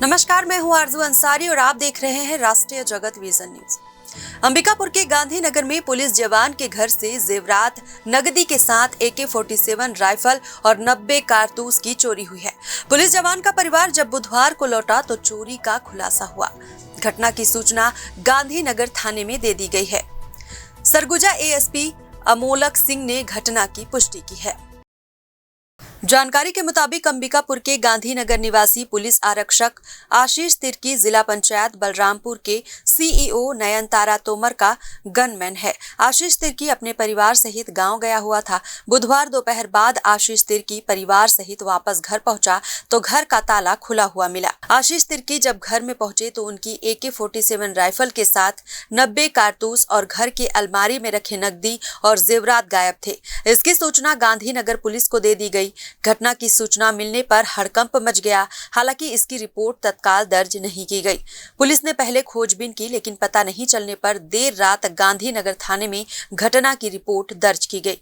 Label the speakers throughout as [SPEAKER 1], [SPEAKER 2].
[SPEAKER 1] नमस्कार, मैं हूं आरजू अंसारी और आप देख रहे हैं राष्ट्रीय जगत विजन न्यूज। अंबिकापुर के गांधीनगर में पुलिस जवान के घर से जेवरात, नगदी के साथ AK-47 राइफल और 90 कारतूस की चोरी हुई है। पुलिस जवान का परिवार जब बुधवार को लौटा तो चोरी का खुलासा हुआ। घटना की सूचना गांधीनगर थाने में दे दी गई है। सरगुजा ASP अमोलक सिंह ने घटना की पुष्टि की है। जानकारी के मुताबिक अंबिकापुर के गांधीनगर निवासी पुलिस आरक्षक आशीष तिर्की जिला पंचायत बलरामपुर के CEO नयनतारा तोमर का गनमैन है। आशीष तिर्की अपने परिवार सहित गांव गया हुआ था। बुधवार दोपहर बाद आशीष तिर्की परिवार सहित वापस घर पहुंचा तो घर का ताला खुला हुआ मिला। आशीष तिर्की जब घर में पहुंचे तो उनकी AK-47 राइफल के साथ 90 कारतूस और घर के अलमारी में रखे नकदी और जेवरात गायब थे। इसकी सूचना गांधीनगर पुलिस को दे दी गई। घटना की सूचना मिलने पर हड़कंप मच गया। हालांकि इसकी रिपोर्ट तत्काल दर्ज नहीं की गई। पुलिस ने पहले खोजबीन की, लेकिन पता नहीं चलने पर देर रात गांधीनगर थाने में घटना की रिपोर्ट दर्ज की गई।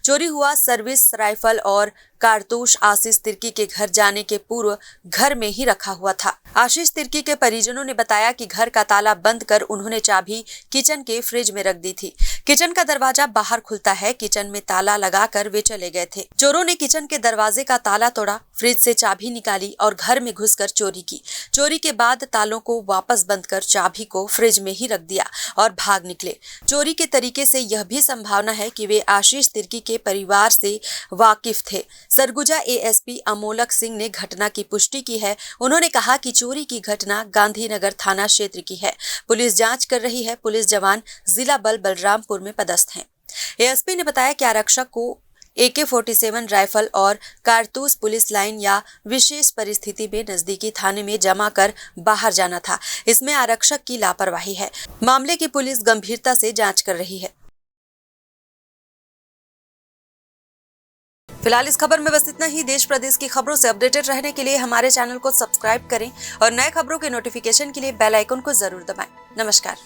[SPEAKER 1] चोरी हुआ सर्विस राइफल और कारतूस आशीष तिर्की के घर जाने के पूर्व घर में ही रखा हुआ था। आशीष तिर्की के परिजनों ने बताया कि घर का ताला बंद कर उन्होंने चाबी किचन के फ्रिज में रख दी थी। किचन का दरवाजा बाहर खुलता है। किचन में ताला लगाकर वे चले गए थे। चोरों ने किचन के दरवाजे का ताला तोड़ा, फ्रिज से चाबी निकाली और घर में घुसकर चोरी की। चोरी के बाद तालों को वापस बंद कर चाबी को फ्रिज में ही रख दिया और भाग निकले। चोरी के तरीके से यह भी संभावना है कि वे आशीष तिर्की के परिवार से वाकिफ थे। सरगुजा ASP अमोलक सिंह ने घटना की पुष्टि की है। उन्होंने कहा कि चोरी की घटना गांधीनगर थाना क्षेत्र की है। पुलिस जांच कर रही है। पुलिस जवान जिला बल बलरामपुर में पदस्थ हैं। ASP ने बताया कि आरक्षक को AK-47 राइफल और कारतूस पुलिस लाइन या विशेष परिस्थिति में नजदीकी थाने में जमा कर बाहर जाना था। इसमें आरक्षक की लापरवाही है। मामले की पुलिस गंभीरता से जांच कर रही है। फिलहाल इस खबर में बस इतना ही। देश प्रदेश की खबरों से अपडेटेड रहने के लिए हमारे चैनल को सब्सक्राइब करें और नए खबरों के नोटिफिकेशन के लिए बेल आइकन को जरूर दबाएं। नमस्कार।